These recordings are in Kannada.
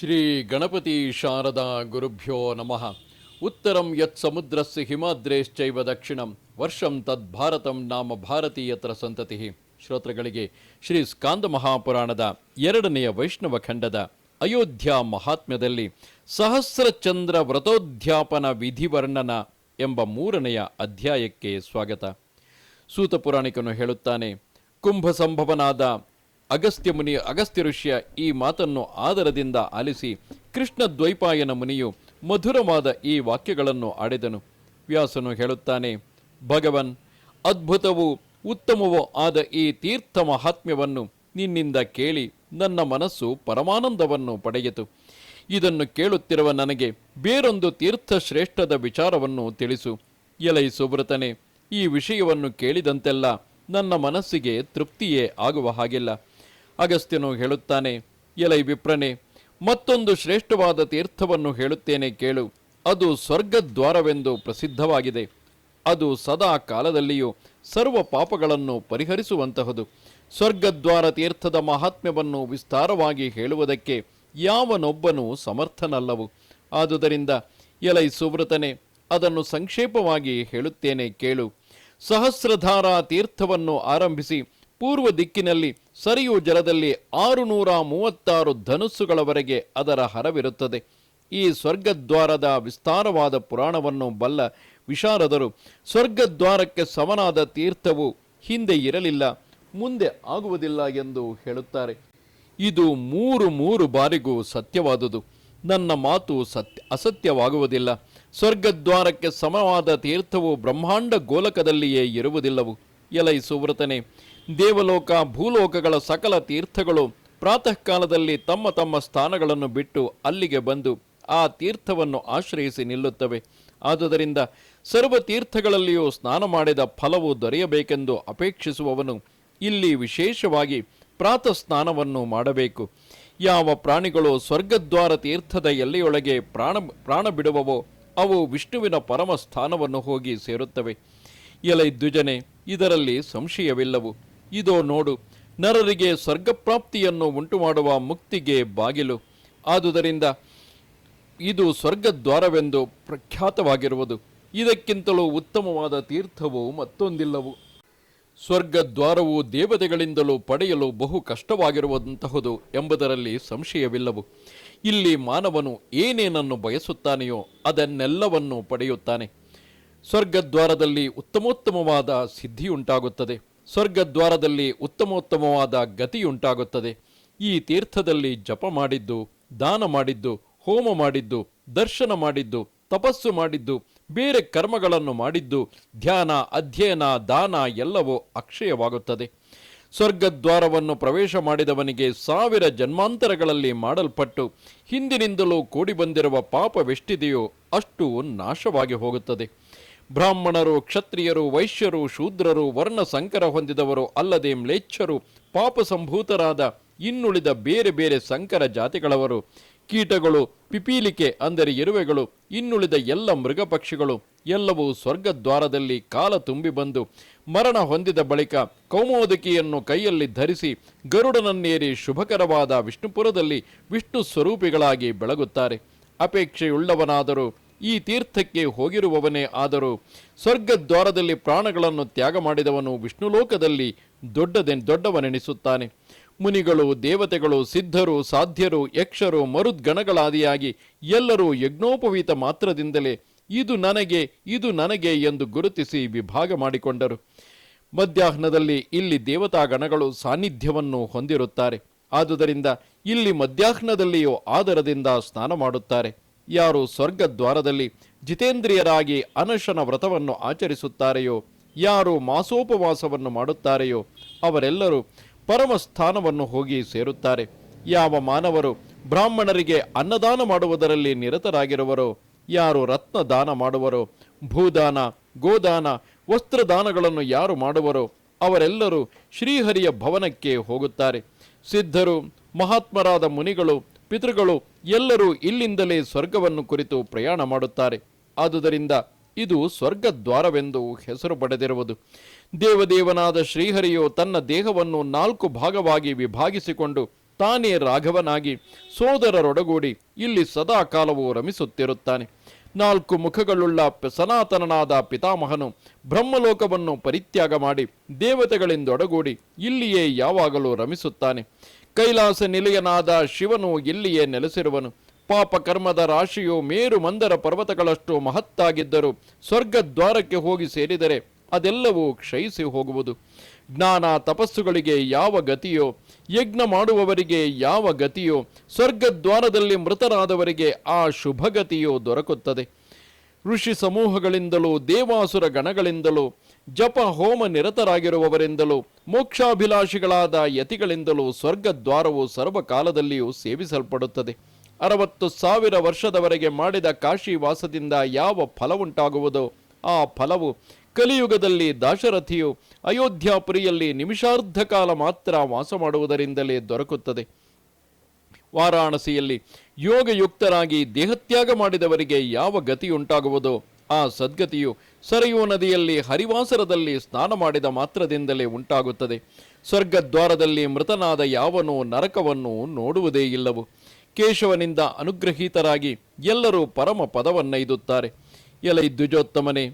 ಶ್ರೀ ಗಣಪತಿ ಶಾರದಾ ಗುರುಭ್ಯೋ ನಮಃ. ಉತ್ತರಂ ಯತ್ ಸಮುದ್ರಸ್ಯ ಹಿಮಾದ್ರೇಶ್ಚೈವ ದಕ್ಷಿಣಂ ವರ್ಷಂ ತದ್ಭಾರತಂ ನಾಮ ಭಾರತೀಯತ್ರ ಸಂತತಿ. ಶ್ರೋತೃಗಳಿಗೆ ಶ್ರೀ ಸ್ಕಾಂದ ಮಹಾಪುರಾಣದ 2ನೇ ವೈಷ್ಣವ ಖಂಡದ ಅಯೋಧ್ಯ ಮಹಾತ್ಮ್ಯದಲ್ಲಿ ಸಹಸ್ರಚಂದ್ರ ವ್ರತೋದ್ಯಾಪನ ವಿಧಿವರ್ಣನ ಎಂಬ 3ನೇ ಅಧ್ಯಾಯಕ್ಕೆ ಸ್ವಾಗತ. ಸೂತ ಪುರಾಣಿಕನು ಹೇಳುತ್ತಾನೆ, ಕುಂಭ ಸಂಭವನಾದ ಅಗಸ್ತ್ಯ ಋಷಿಯ ಈ ಮಾತನ್ನು ಆದರದಿಂದ ಆಲಿಸಿ ಕೃಷ್ಣ ದ್ವೈಪಾಯನ ಮುನಿಯು ಮಧುರವಾದ ಈ ವಾಕ್ಯಗಳನ್ನು ಆಡಿದನು. ವ್ಯಾಸನು ಹೇಳುತ್ತಾನೆ, ಭಗವನ್, ಅದ್ಭುತವೂ ಉತ್ತಮವೂ ಆದ ಈ ತೀರ್ಥ ಮಹಾತ್ಮ್ಯವನ್ನು ನಿನ್ನಿಂದ ಕೇಳಿ ನನ್ನ ಮನಸ್ಸು ಪರಮಾನಂದವನ್ನು ಪಡೆಯಿತು. ಇದನ್ನು ಕೇಳುತ್ತಿರುವ ನನಗೆ ಬೇರೊಂದು ತೀರ್ಥ ಶ್ರೇಷ್ಠದ ವಿಚಾರವನ್ನು ತಿಳಿಸು. ಎಲೈ ಸುಬ್ರತನೆ, ಈ ವಿಷಯವನ್ನು ಕೇಳಿದಂತೆಲ್ಲ ನನ್ನ ಮನಸ್ಸಿಗೆ ತೃಪ್ತಿಯೇ ಆಗುವ ಹಾಗಿಲ್ಲ. ಅಗಸ್ತ್ಯನು ಹೇಳುತ್ತಾನೆ, ಎಲೈ ವಿಪ್ರನೆ, ಮತ್ತೊಂದು ಶ್ರೇಷ್ಠವಾದ ತೀರ್ಥವನ್ನು ಹೇಳುತ್ತೇನೆ ಕೇಳು. ಅದು ಸ್ವರ್ಗದ್ವಾರವೆಂದು ಪ್ರಸಿದ್ಧವಾಗಿದೆ. ಅದು ಸದಾ ಕಾಲದಲ್ಲಿಯೂ ಸರ್ವ ಪಾಪಗಳನ್ನು ಪರಿಹರಿಸುವಂತಹದು. ಸ್ವರ್ಗದ್ವಾರ ತೀರ್ಥದ ಮಹಾತ್ಮ್ಯವನ್ನು ವಿಸ್ತಾರವಾಗಿ ಹೇಳುವುದಕ್ಕೆ ಯಾವನೊಬ್ಬನೂ ಸಮರ್ಥನಲ್ಲವು. ಆದುದರಿಂದ ಎಲೈ ಸುವ್ರತನೆ, ಅದನ್ನು ಸಂಕ್ಷೇಪವಾಗಿ ಹೇಳುತ್ತೇನೆ ಕೇಳು. ಸಹಸ್ರಧಾರ ತೀರ್ಥವನ್ನು ಆರಂಭಿಸಿ ಪೂರ್ವ ದಿಕ್ಕಿನಲ್ಲಿ ಸರಿಯು ಜಲದಲ್ಲಿ 636 ಧನುಸ್ಸುಗಳವರೆಗೆ ಅದರ ಹರವಿರುತ್ತದೆ. ಈ ಸ್ವರ್ಗದ್ವಾರದ ವಿಸ್ತಾರವಾದ ಪುರಾಣವನ್ನು ಬಲ್ಲ ವಿಶಾರದರು ಸ್ವರ್ಗದ್ವಾರಕ್ಕೆ ಸಮನಾದ ತೀರ್ಥವು ಹಿಂದೆ ಇರಲಿಲ್ಲ, ಮುಂದೆ ಆಗುವುದಿಲ್ಲ ಎಂದು ಹೇಳುತ್ತಾರೆ. ಇದು ಮೂರು ಬಾರಿಗೂ ಸತ್ಯವಾದುದು. ನನ್ನ ಮಾತು ಅಸತ್ಯವಾಗುವುದಿಲ್ಲ. ಸ್ವರ್ಗದ್ವಾರಕ್ಕೆ ಸಮವಾದ ತೀರ್ಥವು ಬ್ರಹ್ಮಾಂಡ ಗೋಲಕದಲ್ಲಿಯೇ ಇರುವುದಿಲ್ಲವು. ಎಲೈ ಸುವ್ರತನೆ, ದೇವಲೋಕ ಭೂಲೋಕಗಳ ಸಕಲ ತೀರ್ಥಗಳು ಪ್ರಾತಃ ಕಾಲದಲ್ಲಿ ತಮ್ಮ ತಮ್ಮ ಸ್ಥಾನಗಳನ್ನು ಬಿಟ್ಟು ಅಲ್ಲಿಗೆ ಬಂದು ಆ ತೀರ್ಥವನ್ನು ಆಶ್ರಯಿಸಿ ನಿಲ್ಲುತ್ತವೆ. ಆದುದರಿಂದ ಸರ್ವ ತೀರ್ಥಗಳಲ್ಲಿಯೂ ಸ್ನಾನ ಮಾಡಿದ ಫಲವು ದೊರೆಯಬೇಕೆಂದು ಅಪೇಕ್ಷಿಸುವವನು ಇಲ್ಲಿ ವಿಶೇಷವಾಗಿ ಪ್ರಾತಃ ಸ್ನಾನವನ್ನು ಮಾಡಬೇಕು. ಯಾವ ಪ್ರಾಣಿಗಳು ಸ್ವರ್ಗದ್ವಾರ ತೀರ್ಥದ ಎಲ್ಲೆಯೊಳಗೆ ಪ್ರಾಣ ಬಿಡುವವೋ ಅವು ವಿಷ್ಣುವಿನ ಪರಮ ಸ್ಥಾನವನ್ನು ಹೋಗಿ ಸೇರುತ್ತವೆ. ಎಲೈ ದ್ವಿಜನೆ, ಇದರಲ್ಲಿ ಸಂಶಯವಿಲ್ಲವು. ಇದೋ ನೋಡು, ನರರಿಗೆ ಸ್ವರ್ಗಪ್ರಾಪ್ತಿಯನ್ನು ಉಂಟುಮಾಡುವ ಮುಕ್ತಿಗೆ ಬಾಗಿಲು. ಆದುದರಿಂದ ಇದು ಸ್ವರ್ಗದ್ವಾರವೆಂದು ಪ್ರಖ್ಯಾತವಾಗಿರುವುದು. ಇದಕ್ಕಿಂತಲೂ ಉತ್ತಮವಾದ ತೀರ್ಥವು ಮತ್ತೊಂದಿಲ್ಲವು. ಸ್ವರ್ಗದ್ವಾರವು ದೇವತೆಗಳಿಂದಲೂ ಪಡೆಯಲು ಬಹು ಕಷ್ಟವಾಗಿರುವಂತಹುದು ಎಂಬುದರಲ್ಲಿ ಸಂಶಯವಿಲ್ಲವು. ಇಲ್ಲಿ ಮಾನವನು ಏನೇನನ್ನು ಬಯಸುತ್ತಾನೆಯೋ ಅದನ್ನೆಲ್ಲವನ್ನು ಪಡೆಯುತ್ತಾನೆ. ಸ್ವರ್ಗದ್ವಾರದಲ್ಲಿ ಉತ್ತಮೋತ್ತಮವಾದ ಸಿದ್ಧಿಯುಂಟಾಗುತ್ತದೆ. ಸ್ವರ್ಗದ್ವಾರದಲ್ಲಿ ಉತ್ತಮೋತ್ತಮವಾದ ಗತಿಯುಂಟಾಗುತ್ತದೆ. ಈ ತೀರ್ಥದಲ್ಲಿ ಜಪ ಮಾಡಿದ್ದು, ದಾನ ಮಾಡಿದ್ದು, ಹೋಮ ಮಾಡಿದ್ದು, ದರ್ಶನ ಮಾಡಿದ್ದು, ತಪಸ್ಸು ಮಾಡಿದ್ದು, ಬೇರೆ ಕರ್ಮಗಳನ್ನು ಮಾಡಿದ್ದು, ಧ್ಯಾನ, ಅಧ್ಯಯನ, ದಾನ ಎಲ್ಲವೂ ಅಕ್ಷಯವಾಗುತ್ತದೆ. ಸ್ವರ್ಗದ್ವಾರವನ್ನು ಪ್ರವೇಶ ಮಾಡಿದವನಿಗೆ 1000 ಜನ್ಮಾಂತರಗಳಲ್ಲಿ ಮಾಡಲ್ಪಟ್ಟು ಹಿಂದಿನಿಂದಲೂ ಕೂಡಿ ಬಂದಿರುವ ಪಾಪವೆಷ್ಟಿದೆಯೋ ಅಷ್ಟು ನಾಶವಾಗಿ ಹೋಗುತ್ತದೆ. ಬ್ರಾಹ್ಮಣರು, ಕ್ಷತ್ರಿಯರು, ವೈಶ್ಯರು, ಶೂದ್ರರು, ವರ್ಣ ಸಂಕರ ಹೊಂದಿದವರು ಅಲ್ಲದೆ ಮ್ಲೇಚ್ಛರು, ಪಾಪ ಸಂಭೂತರಾದ ಇನ್ನುಳಿದ ಬೇರೆ ಬೇರೆ ಸಂಕರ ಜಾತಿಗಳವರು, ಕೀಟಗಳು, ಪಿಪೀಲಿಕೆ ಅಂದರೆ ಇರುವೆಗಳು, ಇನ್ನುಳಿದ ಎಲ್ಲ ಮೃಗ ಪಕ್ಷಿಗಳು ಎಲ್ಲವೂ ಸ್ವರ್ಗದ್ವಾರದಲ್ಲಿ ಕಾಲ ತುಂಬಿ ಬಂದು ಮರಣ ಹೊಂದಿದ ಬಳಿಕ ಕೌಮೋದಕಿಯನ್ನು ಕೈಯಲ್ಲಿ ಧರಿಸಿ ಗರುಡನನ್ನೇರಿ ಶುಭಕರವಾದ ವಿಷ್ಣುಪುರದಲ್ಲಿ ವಿಷ್ಣು ಸ್ವರೂಪಿಗಳಾಗಿ ಬೆಳಗುತ್ತಾರೆ. ಅಪೇಕ್ಷೆಯುಳ್ಳವನಾದರೂ ಈ ತೀರ್ಥಕ್ಕೆ ಹೋಗಿರುವವನೇ ಆದರೂ ಸ್ವರ್ಗದ್ವಾರದಲ್ಲಿ ಪ್ರಾಣಗಳನ್ನು ತ್ಯಾಗ ಮಾಡಿದವನು ವಿಷ್ಣುಲೋಕದಲ್ಲಿ ದೊಡ್ಡವನೆನಿಸುತ್ತಾನೆ. ಮುನಿಗಳು, ದೇವತೆಗಳು, ಸಿದ್ಧರು, ಸಾಧ್ಯರು, ಯಕ್ಷರು, ಮರುದ್ಗಣಗಳಾದಿಯಾಗಿ ಎಲ್ಲರೂ ಯಜ್ಞೋಪವೀತ ಮಾತ್ರದಿಂದಲೇ ಇದು ನನಗೆ ಎಂದು ಗುರುತಿಸಿ ವಿಭಾಗ ಮಾಡಿಕೊಂಡರು. ಮಧ್ಯಾಹ್ನದಲ್ಲಿ ಇಲ್ಲಿ ದೇವತಾಗಣಗಳು ಸಾನ್ನಿಧ್ಯವನ್ನು ಹೊಂದಿರುತ್ತಾರೆ. ಆದುದರಿಂದ ಇಲ್ಲಿ ಮಧ್ಯಾಹ್ನದಲ್ಲಿಯೂ ಆದರದಿಂದ ಸ್ನಾನ ಮಾಡುತ್ತಾರೆ. ಯಾರು ಸ್ವರ್ಗದ್ವಾರದಲ್ಲಿ ಜಿತೇಂದ್ರಿಯರಾಗಿ ಅನಶನ ವ್ರತವನ್ನು ಆಚರಿಸುತ್ತಾರೆಯೋ, ಯಾರು ಮಾಸೋಪವಾಸವನ್ನು ಮಾಡುತ್ತಾರೆಯೋ ಅವರೆಲ್ಲರೂ ಪರಮಸ್ಥಾನವನ್ನು ಹೋಗಿ ಸೇರುತ್ತಾರೆ. ಯಾವ ಮಾನವರು ಬ್ರಾಹ್ಮಣರಿಗೆ ಅನ್ನದಾನ ಮಾಡುವುದರಲ್ಲಿ ನಿರತರಾಗಿರುವರೋ, ಯಾರು ರತ್ನ ದಾನ ಮಾಡುವರೋ, ಭೂದಾನ, ಗೋದಾನ, ವಸ್ತ್ರದಾನಗಳನ್ನು ಯಾರು ಮಾಡುವರೋ ಅವರೆಲ್ಲರೂ ಶ್ರೀಹರಿಯ ಭವನಕ್ಕೆ ಹೋಗುತ್ತಾರೆ. ಸಿದ್ಧರು, ಮಹಾತ್ಮರಾದ ಮುನಿಗಳು, ಪಿತೃಗಳು ಎಲ್ಲರೂ ಇಲ್ಲಿಂದಲೇ ಸ್ವರ್ಗವನ್ನು ಕುರಿತು ಪ್ರಯಾಣ ಮಾಡುತ್ತಾರೆ. ಆದುದರಿಂದ ಇದು ಸ್ವರ್ಗದ್ವಾರವೆಂದು ಹೆಸರು ಪಡೆದಿರುವುದು. ದೇವದೇವನಾದ ಶ್ರೀಹರಿಯು ತನ್ನ ದೇಹವನ್ನು 4 ಭಾಗವಾಗಿ ವಿಭಾಗಿಸಿಕೊಂಡು ತಾನೇ ರಾಘವನಾಗಿ ಸೋದರರೊಡಗೂಡಿ ಇಲ್ಲಿ ಸದಾ ಕಾಲವೂ ರಮಿಸುತ್ತಿರುತ್ತಾನೆ. 4 ಮುಖಗಳುಳ್ಳ ಸನಾತನನಾದ ಪಿತಾಮಹನು ಬ್ರಹ್ಮಲೋಕವನ್ನು ಪರಿತ್ಯಾಗ ಮಾಡಿ ದೇವತೆಗಳಿಂದೊಡಗೂಡಿ ಇಲ್ಲಿಯೇ ಯಾವಾಗಲೂ ರಮಿಸುತ್ತಾನೆ. ಕೈಲಾಸ ನಿಲಯನಾದ ಶಿವನು ಇಲ್ಲಿಯೇ ನೆಲೆಸಿರುವನು. ಪಾಪ ಕರ್ಮದ ರಾಶಿಯು ಮೇರು ಮಂದರ ಪರ್ವತಗಳಷ್ಟು ಮಹತ್ತಾಗಿದ್ದರೂ ಸ್ವರ್ಗದ್ವಾರಕ್ಕೆ ಹೋಗಿ ಸೇರಿದರೆ ಅದೆಲ್ಲವೂ ಕ್ಷಯಿಸಿ ಹೋಗುವುದು. ಜ್ಞಾನ ತಪಸ್ಸುಗಳಿಗೆ ಯಾವ ಗತಿಯೋ, ಯಜ್ಞ ಮಾಡುವವರಿಗೆ ಯಾವ ಗತಿಯೋ, ಸ್ವರ್ಗದ್ವಾರದಲ್ಲಿ ಮೃತರಾದವರಿಗೆ ಆ ಶುಭಗತಿಯೋ ದೊರಕುತ್ತದೆ. ಋಷಿ ಸಮೂಹಗಳಿಂದಲೂ ದೇವಾಸುರ ಗಣಗಳಿಂದಲೂ ಜಪ ಹೋಮ ನಿರತರಾಗಿರುವವರಿಂದಲೂ ಮೋಕ್ಷಾಭಿಲಾಷಿಗಳಾದ ಯತಿಗಳಿಂದಲೂ ಸ್ವರ್ಗದ್ವಾರವು ಸರ್ವಕಾಲದಲ್ಲಿಯೂ ಸೇವಿಸಲ್ಪಡುತ್ತದೆ. 60,000 ವರ್ಷದವರೆಗೆ ಮಾಡಿದ ಕಾಶಿವಾಸದಿಂದ ಯಾವ ಫಲವುಂಟಾಗುವುದೋ ಆ ಫಲವು ಕಲಿಯುಗದಲ್ಲಿ ದಾಶರಥಿಯು ಅಯೋಧ್ಯಾಪುರಿಯಲ್ಲಿ ನಿಮಿಷಾರ್ಧ ಕಾಲ ಮಾತ್ರ ವಾಸ ಮಾಡುವುದರಿಂದಲೇ ದೊರಕುತ್ತದೆ. ವಾರಾಣಸಿಯಲ್ಲಿ ಯೋಗಯುಕ್ತರಾಗಿ ದೇಹತ್ಯಾಗ ಮಾಡಿದವರಿಗೆ ಯಾವ ಗತಿಯುಂಟಾಗುವುದೋ ಆ ಸದ್ಗತಿಯು ಸರಯೂ ನದಿಯಲ್ಲಿ ಹರಿವಾಸರದಲ್ಲಿ ಸ್ನಾನ ಮಾಡಿದ ಮಾತ್ರದಿಂದಲೇ ಉಂಟಾಗುತ್ತದೆ. ಸ್ವರ್ಗದ್ವಾರದಲ್ಲಿ ಮೃತನಾದ ಯಾವನೂ ನರಕವನ್ನು ನೋಡುವುದೇ ಇಲ್ಲವು. ಕೇಶವನಿಂದ ಅನುಗ್ರಹೀತರಾಗಿ ಎಲ್ಲರೂ ಪರಮ ಪದವನ್ನೈದುತ್ತಾರೆ. ಎಲೈ ದ್ವಿಜೋತ್ತಮನೇ,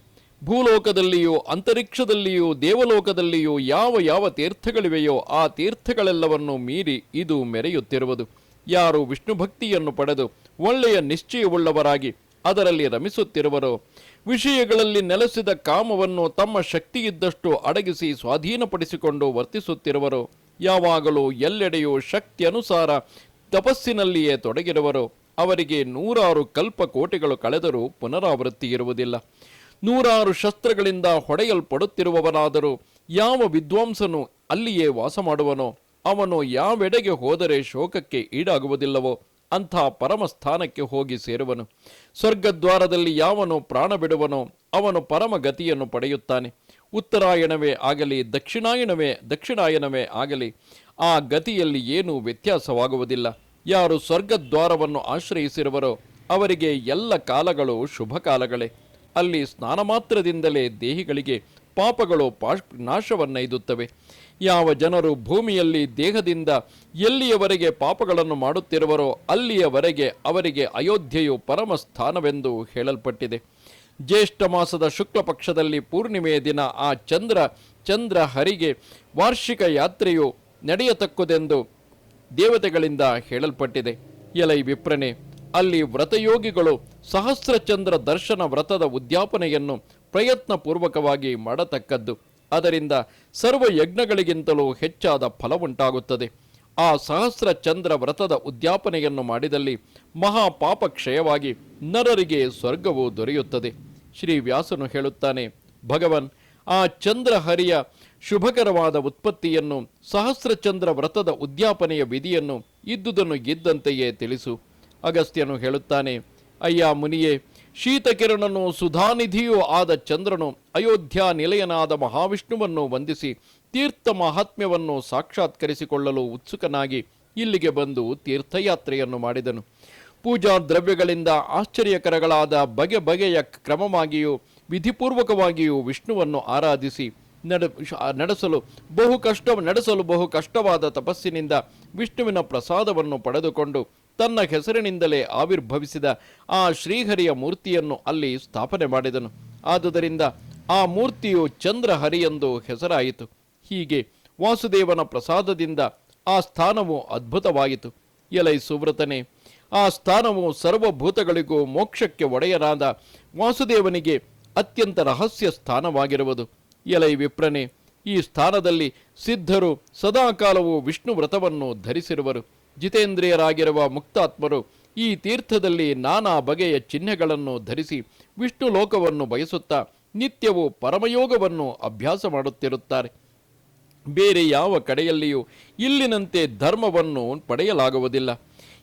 ಭೂಲೋಕದಲ್ಲಿಯೂ ಅಂತರಿಕ್ಷದಲ್ಲಿಯೂ ದೇವಲೋಕದಲ್ಲಿಯೂ ಯಾವ ಯಾವ ತೀರ್ಥಗಳಿವೆಯೋ ಆ ತೀರ್ಥಗಳೆಲ್ಲವನ್ನು ಮೀರಿ ಇದು ಮೆರೆಯುತ್ತಿರುವುದು. ಯಾರು ವಿಷ್ಣು ಭಕ್ತಿಯನ್ನು ಪಡೆದು ಒಳ್ಳೆಯ ನಿಶ್ಚಯವುಳ್ಳವರಾಗಿ ಅದರಲ್ಲಿ ರಮಿಸುತ್ತಿರುವರೋ, ವಿಷಯಗಳಲ್ಲಿ ನೆಲೆಸಿದ ಕಾಮವನ್ನು ತಮ್ಮ ಶಕ್ತಿಯಿದ್ದಷ್ಟು ಅಡಗಿಸಿ ಸ್ವಾಧೀನಪಡಿಸಿಕೊಂಡು ವರ್ತಿಸುತ್ತಿರುವರೋ, ಯಾವಾಗಲೂ ಎಲ್ಲೆಡೆಯೂ ಶಕ್ತಿ ಅನುಸಾರ ತಪಸ್ಸಿನಲ್ಲಿಯೇ ತೊಡಗಿರುವರೋ ಅವರಿಗೆ 100 ಕಲ್ಪಕೋಟಿಗಳು ಕಳೆದರೂ ಪುನರಾವೃತ್ತಿ ಇರುವುದಿಲ್ಲ. 100 ಶಸ್ತ್ರಗಳಿಂದ ಹೊಡೆಯಲ್ಪಡುತ್ತಿರುವವನಾದರೂ ಯಾವ ವಿದ್ವಾಂಸನು ಅಲ್ಲಿಯೇ ವಾಸ ಮಾಡುವನೋ ಅವನು ಯಾವೆಡೆಗೆ ಹೋದರೆ ಶೋಕಕ್ಕೆ ಈಡಾಗುವುದಿಲ್ಲವೋ ಅಂಥ ಪರಮಸ್ಥಾನಕ್ಕೆ ಹೋಗಿ ಸೇರುವನು. ಸ್ವರ್ಗದ್ವಾರದಲ್ಲಿ ಯಾವನು ಪ್ರಾಣ ಬಿಡುವನೋ ಅವನು ಪರಮಗತಿಯನ್ನು ಪಡೆಯುತ್ತಾನೆ. ಉತ್ತರಾಯಣವೇ ಆಗಲಿ ದಕ್ಷಿಣಾಯನವೇ ಆಗಲಿ ಆ ಗತಿಯಲ್ಲಿ ಏನೂ ವ್ಯತ್ಯಾಸವಾಗುವುದಿಲ್ಲ. ಯಾರು ಸ್ವರ್ಗದ್ವಾರವನ್ನು ಆಶ್ರಯಿಸಿರುವರೋ ಅವರಿಗೆ ಎಲ್ಲ ಕಾಲಗಳು ಶುಭ ಕಾಲಗಳೇ. ಅಲ್ಲಿ ಸ್ನಾನ ಮಾತ್ರದಿಂದಲೇ ದೇಹಿಗಳಿಗೆ ಪಾಪಗಳು ನಾಶವನ್ನೈದುತ್ತವೆ. ಯಾವ ಜನರು ಭೂಮಿಯಲ್ಲಿ ದೇಹದಿಂದ ಎಲ್ಲಿಯವರೆಗೆ ಪಾಪಗಳನ್ನು ಮಾಡುತ್ತಿರುವರೋ ಅಲ್ಲಿಯವರೆಗೆ ಅವರಿಗೆ ಅಯೋಧ್ಯೆಯು ಪರಮಸ್ಥಾನವೆಂದು ಹೇಳಲ್ಪಟ್ಟಿದೆ. ಜ್ಯೇಷ್ಠ ಮಾಸದ ಶುಕ್ಲ ಪಕ್ಷದಲ್ಲಿ ಪೂರ್ಣಿಮೆಯ ದಿನ ಆ ಚಂದ್ರ ಹರಿಗೆ ವಾರ್ಷಿಕ ಯಾತ್ರೆಯು ನಡೆಯತಕ್ಕುದೆಂದು ದೇವತೆಗಳಿಂದ ಹೇಳಲ್ಪಟ್ಟಿದೆ. ಎಲೈ ವಿಪ್ರನೆ, ಅಲ್ಲಿ ವ್ರತಯೋಗಿಗಳು ಸಹಸ್ರಚಂದ್ರ ದರ್ಶನ ವ್ರತದ ಉದ್ಯಾಪನೆಯನ್ನು ಪ್ರಯತ್ನಪೂರ್ವಕವಾಗಿ ಮಾಡತಕ್ಕದ್ದು. ಅದರಿಂದ ಸರ್ವ ಯಜ್ಞಗಳಿಗಿಂತಲೂ ಹೆಚ್ಚಾದ ಫಲವುಂಟಾಗುತ್ತದೆ. ಆ ಸಹಸ್ರ ಚಂದ್ರ ವ್ರತದ ಉದ್ಯಾಪನೆಯನ್ನು ಮಾಡಿದಲ್ಲಿ ಮಹಾಪಾಪ ಕ್ಷಯವಾಗಿ ನರರಿಗೆ ಸ್ವರ್ಗವು ದೊರೆಯುತ್ತದೆ. ಶ್ರೀ ವ್ಯಾಸನು ಹೇಳುತ್ತಾನೆ, ಭಗವನ್, ಆ ಚಂದ್ರಹರಿಯ ಶುಭಕರವಾದ ಉತ್ಪತ್ತಿಯನ್ನು, ಸಹಸ್ರಚಂದ್ರ ವ್ರತದ ಉದ್ಯಾಪನೆಯ ವಿಧಿಯನ್ನು ಇದ್ದುದನ್ನು ಇದ್ದಂತೆಯೇ ತಿಳಿಸು. ಅಗಸ್ತ್ಯನು ಹೇಳುತ್ತಾನೆ, ಅಯ್ಯ ಮುನಿಯೇ, ಶೀತಕಿರಣನು ಸುಧಾನಿಧಿಯೂ ಆದ ಚಂದ್ರನು ಅಯೋಧ್ಯ ನಿಲಯನಾದ ಮಹಾವಿಷ್ಣುವನ್ನು ವಂದಿಸಿ ತೀರ್ಥ ಮಹಾತ್ಮ್ಯವನ್ನು ಸಾಕ್ಷಾತ್ಕರಿಸಿಕೊಳ್ಳಲು ಉತ್ಸುಕನಾಗಿ ಇಲ್ಲಿಗೆ ಬಂದು ತೀರ್ಥಯಾತ್ರೆಯನ್ನು ಮಾಡಿದನು. ಪೂಜಾ ದ್ರವ್ಯಗಳಿಂದ ಆಶ್ಚರ್ಯಕರಗಳಾದ ಬಗೆಯ ಕ್ರಮವಾಗಿಯೂ ವಿಧಿಪೂರ್ವಕವಾಗಿಯೂ ವಿಷ್ಣುವನ್ನು ಆರಾಧಿಸಿ ನಡೆಸಲು ಬಹು ಕಷ್ಟವಾದ ತಪಸ್ಸಿನಿಂದ ವಿಷ್ಣುವಿನ ಪ್ರಸಾದವನ್ನು ಪಡೆದುಕೊಂಡು ತನ್ನ ಹೆಸರಿನಿಂದಲೇ ಆವಿರ್ಭವಿಸಿದ ಆ ಶ್ರೀಹರಿಯ ಮೂರ್ತಿಯನ್ನು ಅಲ್ಲಿ ಸ್ಥಾಪನೆ ಮಾಡಿದನು. ಆದುದರಿಂದ ಆ ಮೂರ್ತಿಯು ಚಂದ್ರಹರಿ ಎಂದು ಹೆಸರಾಯಿತು. ಹೀಗೆ ವಾಸುದೇವನ ಪ್ರಸಾದದಿಂದ ಆ ಸ್ಥಾನವು ಅದ್ಭುತವಾಯಿತು. ಎಲೈ ಸುವ್ರತನೇ, ಆ ಸ್ಥಾನವು ಸರ್ವಭೂತಗಳಿಗೂ ಮೋಕ್ಷಕ್ಕೆ ಒಡೆಯರಾದ ವಾಸುದೇವನಿಗೆ ಅತ್ಯಂತ ರಹಸ್ಯ ಸ್ಥಾನವಾಗಿರುವುದು. ಎಲೈ ವಿಪ್ರನೆ, ಈ ಸ್ಥಾನದಲ್ಲಿ ಸಿದ್ಧರು ಸದಾಕಾಲವೂ ವಿಷ್ಣು ವ್ರತವನ್ನು ಧರಿಸಿರುವರು. ಜಿತೇಂದ್ರಿಯರಾಗಿರುವ ಮುಕ್ತಾತ್ಮರು ಈ ತೀರ್ಥದಲ್ಲಿ ನಾನಾ ಬಗೆಯ ಚಿಹ್ನೆಗಳನ್ನು ಧರಿಸಿ ವಿಷ್ಣು ಲೋಕವನ್ನು ಬಯಸುತ್ತಾ ನಿತ್ಯವೂ ಪರಮಯೋಗವನ್ನು ಅಭ್ಯಾಸ ಮಾಡುತ್ತಿರುತ್ತಾರೆ. ಬೇರೆ ಯಾವ ಕಡೆಯಲ್ಲಿಯೂ ಇಲ್ಲಿನಂತೆ ಧರ್ಮವನ್ನು ಪಡೆಯಲಾಗುವುದಿಲ್ಲ.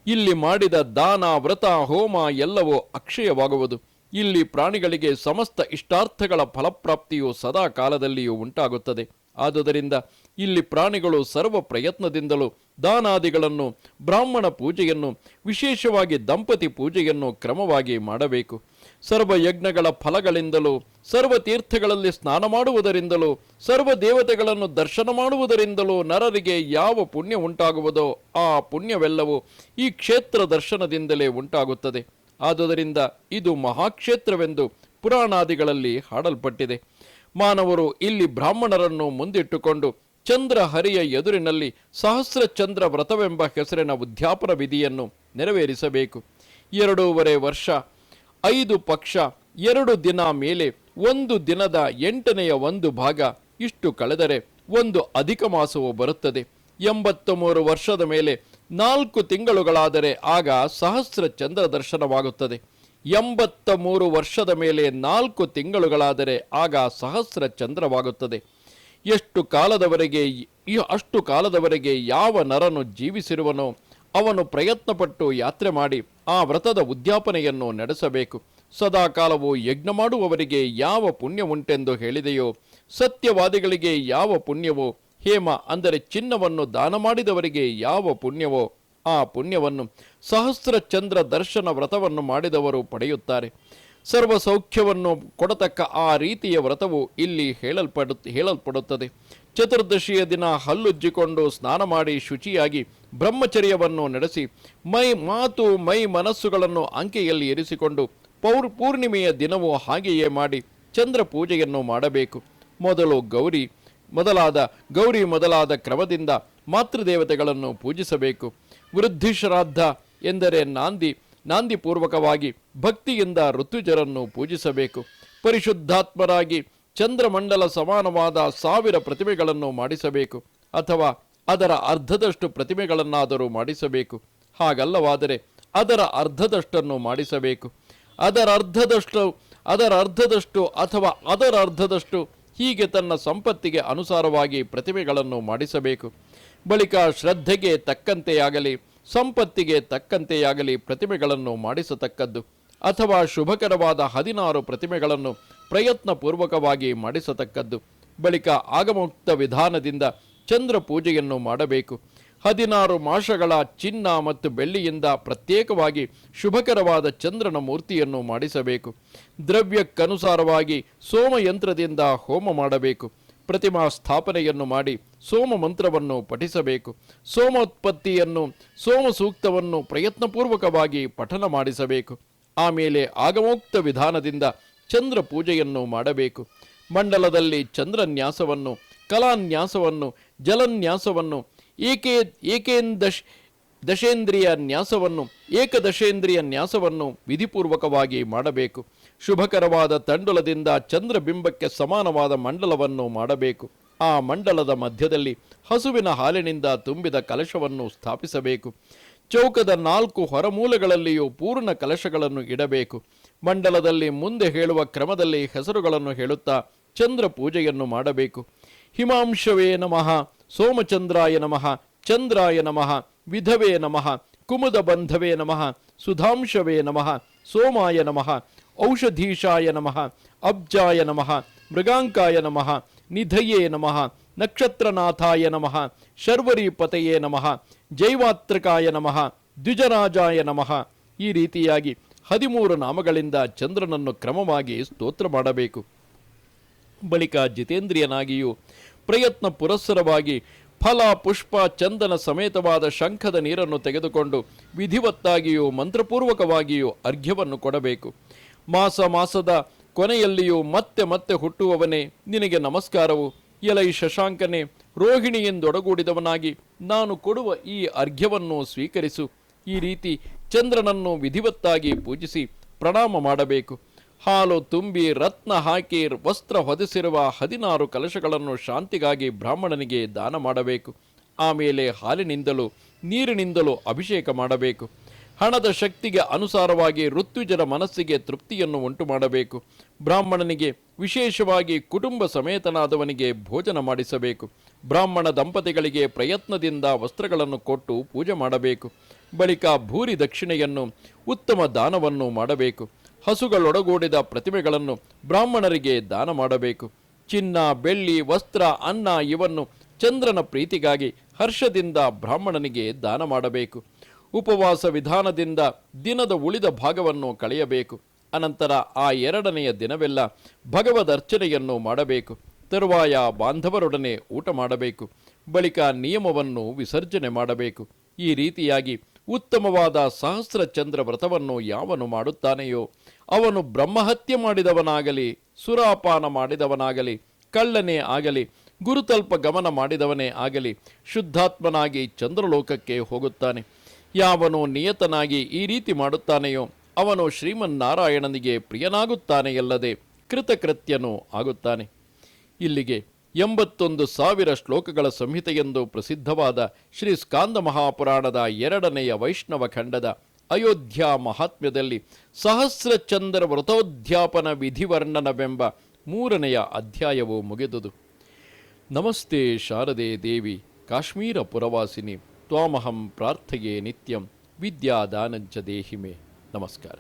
ಇಲ್ಲಿ ಮಾಡಿದ ದಾನ, ವ್ರತ, ಹೋಮ ಎಲ್ಲವೂ ಅಕ್ಷಯವಾಗುವುದು. ಇಲ್ಲಿ ಪ್ರಾಣಿಗಳಿಗೆ ಸಮಸ್ತ ಇಷ್ಟಾರ್ಥಗಳ ಫಲಪ್ರಾಪ್ತಿಯು ಸದಾ ಕಾಲದಲ್ಲಿಯೂ ಉಂಟಾಗುತ್ತದೆ. ಆದುದರಿಂದ ಇಲ್ಲಿ ಪ್ರಾಣಿಗಳು ಸರ್ವ ಪ್ರಯತ್ನದಿಂದಲೂ ದಾನಾದಿಗಳನ್ನು, ಬ್ರಾಹ್ಮಣ ಪೂಜೆಯನ್ನು, ವಿಶೇಷವಾಗಿ ದಂಪತಿ ಪೂಜೆಯನ್ನು ಕ್ರಮವಾಗಿ ಮಾಡಬೇಕು. ಸರ್ವ ಯಜ್ಞಗಳ ಫಲಗಳಿಂದಲೂ, ಸರ್ವ ತೀರ್ಥಗಳಲ್ಲಿ ಸ್ನಾನ ಮಾಡುವುದರಿಂದಲೂ, ಸರ್ವ ದೇವತೆಗಳನ್ನು ದರ್ಶನ ಮಾಡುವುದರಿಂದಲೂ ನರರಿಗೆ ಯಾವ ಪುಣ್ಯ ಉಂಟಾಗುವುದೋ ಆ ಪುಣ್ಯವೆಲ್ಲವೂ ಈ ಕ್ಷೇತ್ರ ದರ್ಶನದಿಂದಲೇ ಉಂಟಾಗುತ್ತದೆ. ಆದುದರಿಂದ ಇದು ಮಹಾಕ್ಷೇತ್ರವೆಂದು ಪುರಾಣಾದಿಗಳಲ್ಲಿ ಹಾಡಲ್ಪಟ್ಟಿದೆ. ಮಾನವರು ಇಲ್ಲಿ ಬ್ರಾಹ್ಮಣರನ್ನು ಮುಂದಿಟ್ಟುಕೊಂಡು ಚಂದ್ರ ಹರಿಯ ಎದುರಿನಲ್ಲಿ ಸಹಸ್ರ ಚಂದ್ರ ವ್ರತವೆಂಬ ಹೆಸರಿನ ಉದ್ಯಾಪನ ವಿಧಿಯನ್ನು ನೆರವೇರಿಸಬೇಕು. 2.5 ವರ್ಷ, 5 ಪಕ್ಷ, 2 ದಿನ ಮೇಲೆ 1 ದಿನದ 8ನೇ 1 ಭಾಗ ಇಷ್ಟು ಕಳೆದರೆ ಒಂದು ಅಧಿಕ ಮಾಸವು ಬರುತ್ತದೆ. 83 ವರ್ಷದ ಮೇಲೆ 4 ತಿಂಗಳುಗಳಾದರೆ ಆಗ ಸಹಸ್ರ ಚಂದ್ರ ದರ್ಶನವಾಗುತ್ತದೆ. 83 ವರ್ಷದ ಮೇಲೆ 4 ತಿಂಗಳುಗಳಾದರೆ ಆಗ ಸಹಸ್ರ ಚಂದ್ರವಾಗುತ್ತದೆ. ಅಷ್ಟು ಕಾಲದವರೆಗೆ ಯಾವ ನರನು ಜೀವಿಸಿರುವನೋ ಅವನು ಪ್ರಯತ್ನಪಟ್ಟು ಯಾತ್ರೆ ಮಾಡಿ ಆ ವ್ರತದ ಉದ್ಯಾಪನೆಯನ್ನು ನಡೆಸಬೇಕು. ಸದಾಕಾಲವು ಯಜ್ಞ ಮಾಡುವವರಿಗೆ ಯಾವ ಪುಣ್ಯ ಉಂಟೆಂದು ಹೇಳಿದೆಯೋ, ಸತ್ಯವಾದಿಗಳಿಗೆ ಯಾವ ಪುಣ್ಯವೋ, ಹೇಮ ಅಂದರೆ ಚಿನ್ನವನ್ನು ದಾನ ಮಾಡಿದವರಿಗೆ ಯಾವ ಪುಣ್ಯವೋ ಆ ಪುಣ್ಯವನ್ನು ಸಹಸ್ರ ಚಂದ್ರ ದರ್ಶನ ವ್ರತವನ್ನು ಮಾಡಿದವರು ಪಡೆಯುತ್ತಾರೆ. ಸರ್ವ ಸೌಖ್ಯವನ್ನು ಕೊಡತಕ್ಕ ಆ ರೀತಿಯ ವ್ರತವು ಇಲ್ಲಿ ಹೇಳಲ್ಪಡುತ್ತದೆ. ಚತುರ್ದಶಿಯ ದಿನ ಹಲ್ಲುಜ್ಜಿಕೊಂಡು ಸ್ನಾನ ಮಾಡಿ ಶುಚಿಯಾಗಿ ಬ್ರಹ್ಮಚರ್ಯವನ್ನು ನಡೆಸಿ ಮಾತು ಮೈ ಮನಸ್ಸುಗಳನ್ನು ಅಂಕೆಯಲ್ಲಿ ಇರಿಸಿಕೊಂಡು ಪೂರ್ಣಿಮೆಯ ದಿನವೂ ಹಾಗೆಯೇ ಮಾಡಿ ಚಂದ್ರ ಪೂಜೆಯನ್ನು ಮಾಡಬೇಕು. ಗೌರಿ ಮೊದಲಾದ ಕ್ರಮದಿಂದ ಮಾತೃದೇವತೆಗಳನ್ನು ಪೂಜಿಸಬೇಕು. ವೃದ್ಧಿ ಶ್ರಾದ್ದ ಎಂದರೆ ನಾಂದಿ ಪೂರ್ವಕವಾಗಿ ಭಕ್ತಿಯಿಂದ ಋತುಜರನ್ನು ಪೂಜಿಸಬೇಕು. ಪರಿಶುದ್ಧಾತ್ಮರಾಗಿ ಚಂದ್ರಮಂಡಲ ಸಮಾನವಾದ 1000 ಪ್ರತಿಮೆಗಳನ್ನು ಮಾಡಿಸಬೇಕು, ಅಥವಾ ಅದರ ಅರ್ಧದಷ್ಟು ಪ್ರತಿಮೆಗಳನ್ನಾದರೂ ಮಾಡಿಸಬೇಕು. ಹಾಗಲ್ಲವಾದರೆ ಅದರ ಅರ್ಧದಷ್ಟನ್ನು ಮಾಡಿಸಬೇಕು. ಅದರ ಅರ್ಧದಷ್ಟು ಹೀಗೆ ತನ್ನ ಸಂಪತ್ತಿಗೆ ಅನುಸಾರವಾಗಿ ಪ್ರತಿಮೆಗಳನ್ನು ಮಾಡಿಸಬೇಕು. ಬಳಿಕ ಶ್ರದ್ಧೆಗೆ ತಕ್ಕಂತೆಯಾಗಲಿ ಸಂಪತ್ತಿಗೆ ತಕ್ಕಂತೆಯಾಗಲಿ ಪ್ರತಿಮೆಗಳನ್ನು ಮಾಡಿಸತಕ್ಕದ್ದು, ಅಥವಾ ಶುಭಕರವಾದ 16 ಪ್ರತಿಮೆಗಳನ್ನು ಪ್ರಯತ್ನಪೂರ್ವಕವಾಗಿ ಮಾಡಿಸತಕ್ಕದ್ದು. ಬಳಿಕ ಆಗಮೋಕ್ತ ವಿಧಾನದಿಂದ ಚಂದ್ರ ಪೂಜೆಯನ್ನು ಮಾಡಬೇಕು. 16 ಮಾಷಗಳ ಚಿನ್ನ ಮತ್ತು ಬೆಳ್ಳಿಯಿಂದ ಪ್ರತ್ಯೇಕವಾಗಿ ಶುಭಕರವಾದ ಚಂದ್ರನ ಮೂರ್ತಿಯನ್ನು ಮಾಡಿಸಬೇಕು. ದ್ರವ್ಯಕ್ಕನುಸಾರವಾಗಿ ಸೋಮಯಂತ್ರದಿಂದ ಹೋಮ ಮಾಡಬೇಕು. ಪ್ರತಿಮಾ ಸ್ಥಾಪನೆಯನ್ನು ಮಾಡಿ ಸೋಮ ಮಂತ್ರವನ್ನು ಪಠಿಸಬೇಕು. ಸೋಮೋತ್ಪತ್ತಿಯನ್ನು, ಸೋಮ ಸೂಕ್ತವನ್ನು ಪ್ರಯತ್ನಪೂರ್ವಕವಾಗಿ ಪಠನ ಮಾಡಿಸಬೇಕು. ಆಮೇಲೆ ಆಗಮೋಕ್ತ ವಿಧಾನದಿಂದ ಚಂದ್ರ ಪೂಜೆಯನ್ನು ಮಾಡಬೇಕು. ಮಂಡಲದಲ್ಲಿ ಚಂದ್ರನ್ಯಾಸವನ್ನು, ಕಲಾನ್ಯಾಸವನ್ನು, ಜಲನ್ಯಾಸವನ್ನು, ದಶೇಂದ್ರಿಯ ನ್ಯಾಸವನ್ನು, ಏಕದಶೇಂದ್ರಿಯ ನ್ಯಾಸವನ್ನು ವಿಧಿಪೂರ್ವಕವಾಗಿ ಮಾಡಬೇಕು. ಶುಭಕರವಾದ ತಂಡುಲದಿಂದ ಚಂದ್ರಬಿಂಬಕ್ಕೆ ಸಮಾನವಾದ ಮಂಡಲವನ್ನು ಮಾಡಬೇಕು. ಆ ಮಂಡಲದ ಮಧ್ಯದಲ್ಲಿ ಹಸುವಿನ ಹಾಲಿನಿಂದ ತುಂಬಿದ ಕಲಶವನ್ನು ಸ್ಥಾಪಿಸಬೇಕು. ಚೌಕದ 4 ಹೊರಮೂಲೆಗಳಲ್ಲಿಯೂ ಪೂರ್ಣ ಕಲಶಗಳನ್ನು ಇಡಬೇಕು. ಮಂಡಲದಲ್ಲಿ ಮುಂದೆ ಹೇಳುವ ಕ್ರಮದಲ್ಲಿ ಹೆಸರುಗಳನ್ನು ಹೇಳುತ್ತಾ ಚಂದ್ರ ಪೂಜೆಯನ್ನು ಮಾಡಬೇಕು. ಹಿಮಾಂಶವೇ ನಮಃ, ಸೋಮಚಂದ್ರಾಯ ನಮಃ, ಚಂದ್ರಾಯ ನಮಃ, ವಿಧವೇ ನಮಃ, ಕುಮುದ ಬಂಧವೇ ನಮಃ, ಸುಧಾಂಶವೇ ನಮಃ, ಸೋಮಾಯ ನಮಃ, ಔಷಧೀಶಾಯ ನಮಃ, ಅಬ್ಜಾಯ ನಮಃ, ಮೃಗಾಂಕಾಯ ನಮಃ, ನಿಧಯೇ ನಮಃ, ನಕ್ಷತ್ರನಾಥಾಯ ನಮಃ, ಶರ್ವರೀಪತೆಯೇ ನಮಃ, ಜೈವಾತ್ರಿಕಾಯ ನಮಃ, ದ್ವಿಜರಾಜಾಯ ನಮಃ. ಈ ರೀತಿಯಾಗಿ 13 ನಾಮಗಳಿಂದ ಚಂದ್ರನನ್ನು ಕ್ರಮವಾಗಿ ಸ್ತೋತ್ರ ಮಾಡಬೇಕು. ಬಳಿಕ ಜಿತೇಂದ್ರಿಯನಾಗಿಯೂ ಪ್ರಯತ್ನ ಪುರಸ್ಸರವಾಗಿ ಫಲ, ಪುಷ್ಪ, ಚಂದನ ಸಮೇತವಾದ ಶಂಖದ ನೀರನ್ನು ತೆಗೆದುಕೊಂಡು ವಿಧಿವತ್ತಾಗಿಯೂ ಮಂತ್ರಪೂರ್ವಕವಾಗಿಯೂ ಅರ್ಘ್ಯವನ್ನು ಕೊಡಬೇಕು. ಮಾಸದ ಕೊನೆಯಲ್ಲಿಯೂ ಮತ್ತೆ ಹುಟ್ಟುವವನೇ, ನಿನಗೆ ನಮಸ್ಕಾರವು. ಎಲೈ ಶಶಾಂಕನೇ, ರೋಹಿಣಿಯೆಂದೊಡಗೂಡಿದವನಾಗಿ ನಾನು ಕೊಡುವ ಈ ಅರ್ಘ್ಯವನ್ನು ಸ್ವೀಕರಿಸು. ಈ ರೀತಿ ಚಂದ್ರನನ್ನು ವಿಧಿವತ್ತಾಗಿ ಪೂಜಿಸಿ ಪ್ರಣಾಮ ಮಾಡಬೇಕು. ಹಾಲು ತುಂಬಿ ರತ್ನ ಹಾಕಿ ವಸ್ತ್ರ ಹೊದಿಸಿರುವ 16 ಕಲಶಗಳನ್ನು ಶಾಂತಿಗಾಗಿ ಬ್ರಾಹ್ಮಣನಿಗೆ ದಾನ ಮಾಡಬೇಕು. ಆಮೇಲೆ ಹಾಲಿನಿಂದಲೂ ನೀರಿನಿಂದಲೂ ಅಭಿಷೇಕ ಮಾಡಬೇಕು. ಹಣದ ಶಕ್ತಿಗೆ ಅನುಸಾರವಾಗಿ ಋತ್ವಿಜರ ಮನಸ್ಸಿಗೆ ತೃಪ್ತಿಯನ್ನು ಉಂಟು ಮಾಡಬೇಕು. ಬ್ರಾಹ್ಮಣನಿಗೆ, ವಿಶೇಷವಾಗಿ ಕುಟುಂಬ ಸಮೇತನಾದವನಿಗೆ ಭೋಜನ ಮಾಡಿಸಬೇಕು. ಬ್ರಾಹ್ಮಣ ದಂಪತಿಗಳಿಗೆ ಪ್ರಯತ್ನದಿಂದ ವಸ್ತ್ರಗಳನ್ನು ಕೊಟ್ಟು ಪೂಜೆ ಮಾಡಬೇಕು. ಬಳಿಕ ಭೂರಿ ದಕ್ಷಿಣೆಯನ್ನು, ಉತ್ತಮ ದಾನವನ್ನು ಮಾಡಬೇಕು. ಹಸುಗಳೊಡಗೂಡಿದ ಪ್ರತಿಮೆಗಳನ್ನು ಬ್ರಾಹ್ಮಣರಿಗೆ ದಾನ ಮಾಡಬೇಕು. ಚಿನ್ನ, ಬೆಳ್ಳಿ, ವಸ್ತ್ರ, ಅನ್ನ ಇವನ್ನು ಚಂದ್ರನ ಪ್ರೀತಿಗಾಗಿ ಹರ್ಷದಿಂದ ಬ್ರಾಹ್ಮಣನಿಗೆ ದಾನ ಮಾಡಬೇಕು. ಉಪವಾಸ ವಿಧಾನದಿಂದ ದಿನದ ಉಳಿದ ಭಾಗವನ್ನು ಕಳೆಯಬೇಕು. ಅನಂತರ ಆ 2ನೆಯ ದಿನವೆಲ್ಲ ಭಗವದ್ ಅರ್ಚನೆಯನ್ನು ಮಾಡಬೇಕು. ತರುವಾಯ ಬಾಂಧವರೊಡನೆ ಊಟ ಮಾಡಬೇಕು. ಬಳಿಕ ನಿಯಮವನ್ನು ವಿಸರ್ಜನೆ ಮಾಡಬೇಕು. ಈ ರೀತಿಯಾಗಿ ಉತ್ತಮವಾದ ಸಹಸ್ರ ಚಂದ್ರ ವ್ರತವನ್ನು ಯಾವನು ಮಾಡುತ್ತಾನೆಯೋ ಅವನು ಬ್ರಹ್ಮಹತ್ಯೆ ಮಾಡಿದವನಾಗಲಿ, ಸುರಾಪಾನ ಮಾಡಿದವನಾಗಲಿ, ಕಳ್ಳನೇ ಆಗಲಿ, ಗುರುತಲ್ಪ ಗಮನ ಮಾಡಿದವನೇ ಆಗಲಿ ಶುದ್ಧಾತ್ಮನಾಗಿ ಚಂದ್ರಲೋಕಕ್ಕೆ ಹೋಗುತ್ತಾನೆ. ಯಾವನು ನಿಯತನಾಗಿ ಈ ರೀತಿ ಮಾಡುತ್ತಾನೆಯೋ ಅವನು ಶ್ರೀಮನ್ನಾರಾಯಣನಿಗೆ ಪ್ರಿಯನಾಗುತ್ತಾನೆಯಲ್ಲದೆ ಕೃತಕೃತ್ಯನೂ ಆಗುತ್ತಾನೆ. ಇಲ್ಲಿಗೆ 81,000 ಶ್ಲೋಕಗಳ ಸಂಹಿತೆಯೆಂದು ಪ್ರಸಿದ್ಧವಾದ ಶ್ರೀ ಸ್ಕಾಂದ ಮಹಾಪುರಾಣದ 2ನೆಯ ವೈಷ್ಣವ ಖಂಡದ ಅಯೋಧ್ಯ ಮಹಾತ್ಮ್ಯದಲ್ಲಿ ಸಹಸ್ರ ಚಂದ್ರ ವ್ರತೋದ್ಯಾಪನ ವಿಧಿವರ್ಣನವೆಂಬ 3ನೆಯ ಅಧ್ಯಾಯವು ಮುಗಿದುದು. ನಮಸ್ತೆ ಶಾರದೆ ದೇವಿ ಕಾಶ್ಮೀರ ಪುರವಾಸಿನಿ ತ್ವಾಮಹಂ ಪ್ರಾರ್ಥಯೇ ನಿತ್ಯಂ ವಿದ್ಯಾದಾನಂಚ ದೇಹಿಮೆ. ನಮಸ್ಕಾರ.